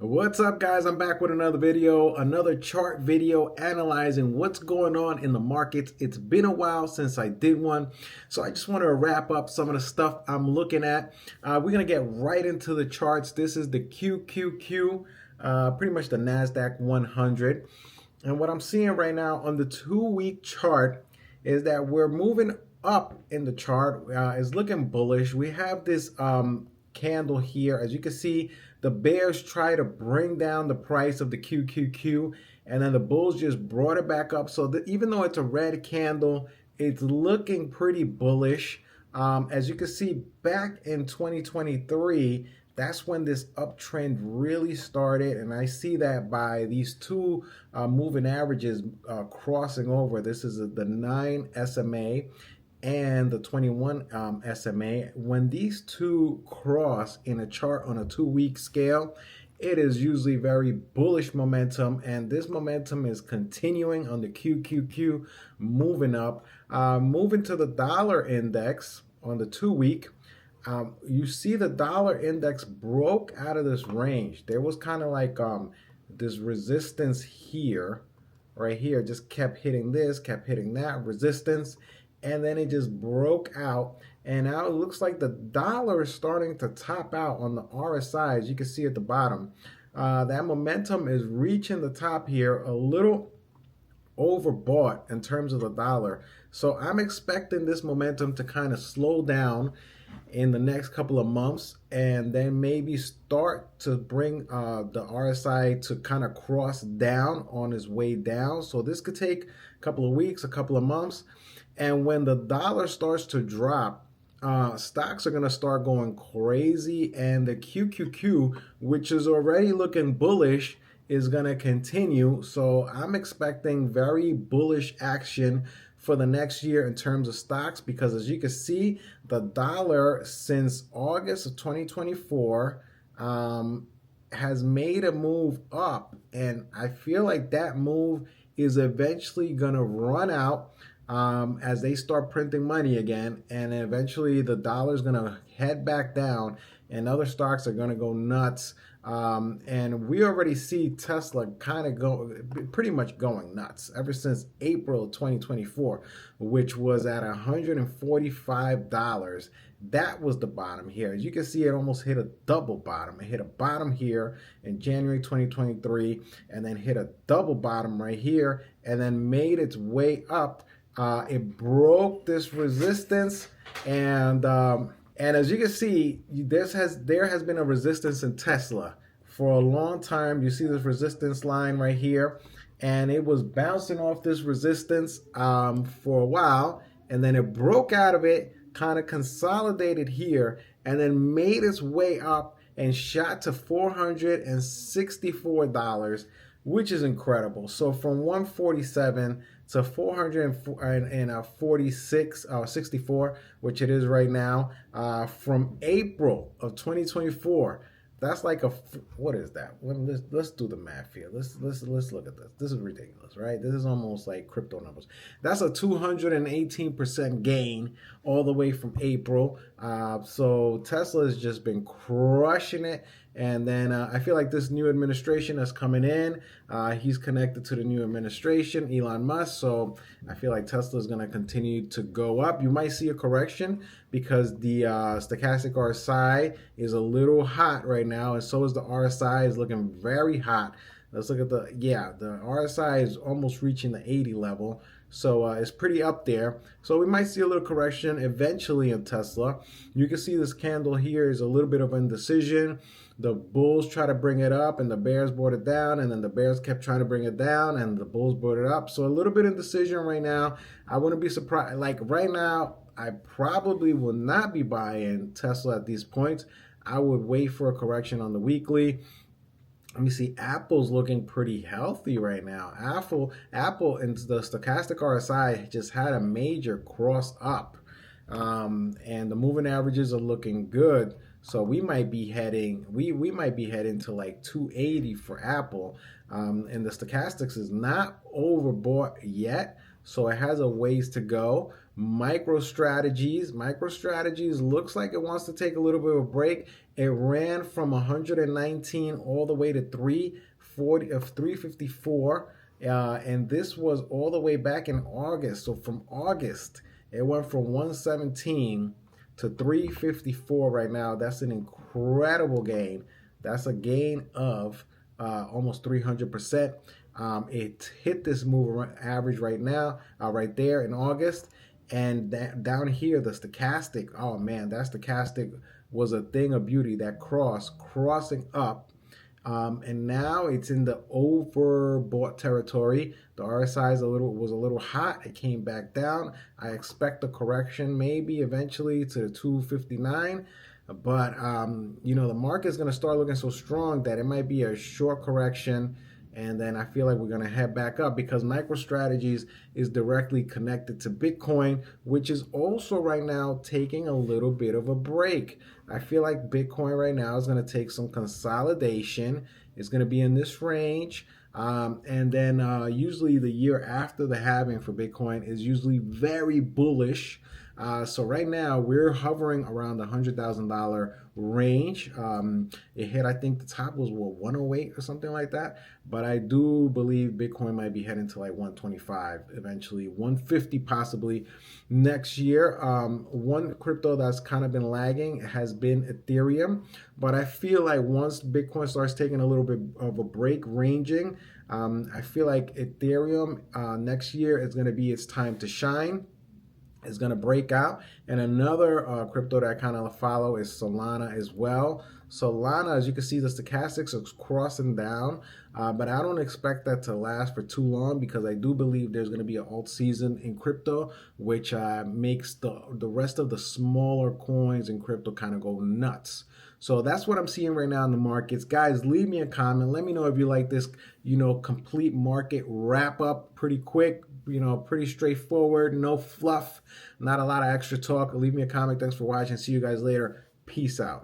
What's up, guys? I'm back with another video, another chart video analyzing what's going on in the markets. It's been a while since I did one, so I just want to wrap up some of the stuff I'm looking at. We're going to get right into the charts. This is the QQQ, pretty much the NASDAQ 100. And what I'm seeing right now on the 2-week chart is that we're moving up in the chart. It's looking bullish. We have this candle here. As you can see, the bears try to bring down the price of the QQQ, and then the bulls just brought it back up. So even though it's a red candle, it's looking pretty bullish. As you can see, back in 2023, that's when this uptrend really started, and I see that by these two moving averages crossing over. This is the 9 SMA and the 21 SMA. When these two cross in a chart on a 2-week scale, it is usually very bullish momentum, and this momentum is continuing on the QQQ, moving up. Moving to the dollar index on the 2-week, you see the dollar index broke out of this range. There was kind of like this resistance here, right here, just kept hitting this, kept hitting that resistance, and then it just broke out, and now it looks like the dollar is starting to top out on the RSI. As you can see at the bottom, that momentum is reaching the top here, a little overbought in terms of the dollar. So I'm expecting this momentum to kind of slow down in the next couple of months, and then maybe start to bring the RSI to kind of cross down on its way down. So this could take a couple of weeks, a couple of months. And when the dollar starts to drop, stocks are going to start going crazy, and the QQQ, which is already looking bullish, is going to continue. So I'm expecting very bullish action for the next year in terms of stocks, because as you can see, the dollar since August of 2024 has made a move up, and I feel like that move is eventually going to run out as they start printing money again, and eventually the dollar is going to head back down and other stocks are going to go nuts. And we already see Tesla kind of pretty much going nuts ever since April 2024, which was at $145. That was the bottom here. As you can see, it almost hit a double bottom. It hit a bottom here in January 2023, and then hit a double bottom right here, and then made its way up. It broke this resistance, and as you can see, there has been a resistance in Tesla for a long time. You see this resistance line right here, and it was bouncing off this resistance for a while, and then it broke out of it, kind of consolidated here, and then made its way up and shot to $464, which is incredible. So from 147 to 464, which it is right now, from April of 2024. That's like what is that? Let's do the math here. Let's look at this. This is ridiculous, right? This is almost like crypto numbers. That's a 218% gain all the way from April. So Tesla has just been crushing it. And then I feel like this new administration that's coming in, he's connected to the new administration, Elon Musk. So I feel like Tesla is going to continue to go up. You might see a correction because the stochastic RSI is a little hot right now, and so is the RSI is looking very hot. Let's look at the RSI is almost reaching the 80 level. So it's pretty up there. So we might see a little correction eventually in Tesla. You can see this candle here is a little bit of indecision. The bulls try to bring it up, and the bears brought it down, and then the bears kept trying to bring it down, and the bulls brought it up. So a little bit of indecision right now. I wouldn't be surprised. Like right now, I probably will not be buying Tesla at these points. I would wait for a correction on the weekly. Let me see, Apple's looking pretty healthy right now. Apple and the stochastic RSI just had a major cross up, and the moving averages are looking good. So we might be heading to like 280 for Apple, and the stochastics is not overbought yet, so it has a ways to go. MicroStrategies looks like it wants to take a little bit of a break. It ran from 119 all the way to 340 of 354. And this was all the way back in August. So from August, it went from 117 to 354 right now. That's an incredible gain. That's a gain of almost 300%. It hit this move average right now, right there in August. And down here, the stochastic, oh man, that stochastic was a thing of beauty. That crossing up. And now it's in the overbought territory. The RSI was a little hot. It came back down. I expect a correction maybe eventually to 259. But, the market is going to start looking so strong that it might be a short correction. And then I feel like we're going to head back up because MicroStrategies is directly connected to Bitcoin, which is also right now taking a little bit of a break. I feel like Bitcoin right now is going to take some consolidation. It's going to be in this range. And then usually the year after the halving for Bitcoin is usually very bullish. So right now we're hovering around the $100,000 range. It hit, I think the top was 108 or something like that. But I do believe Bitcoin might be heading to like 125 eventually, 150 possibly next year. One crypto that's kind of been lagging has been Ethereum. But I feel like once Bitcoin starts taking a little bit of a break ranging, I feel like Ethereum next year is going to be its time to shine. Is going to break out. And another crypto that I kind of follow is Solana as well. Solana, as you can see, the stochastics is crossing down, but I don't expect that to last for too long because I do believe there's going to be an alt season in crypto, which makes the rest of the smaller coins in crypto kind of go nuts. So that's what I'm seeing right now in the markets. Guys, leave me a comment. Let me know if you like this, complete market wrap up pretty quick, pretty straightforward, no fluff, not a lot of extra talk. Leave me a comment. Thanks for watching. See you guys later. Peace out.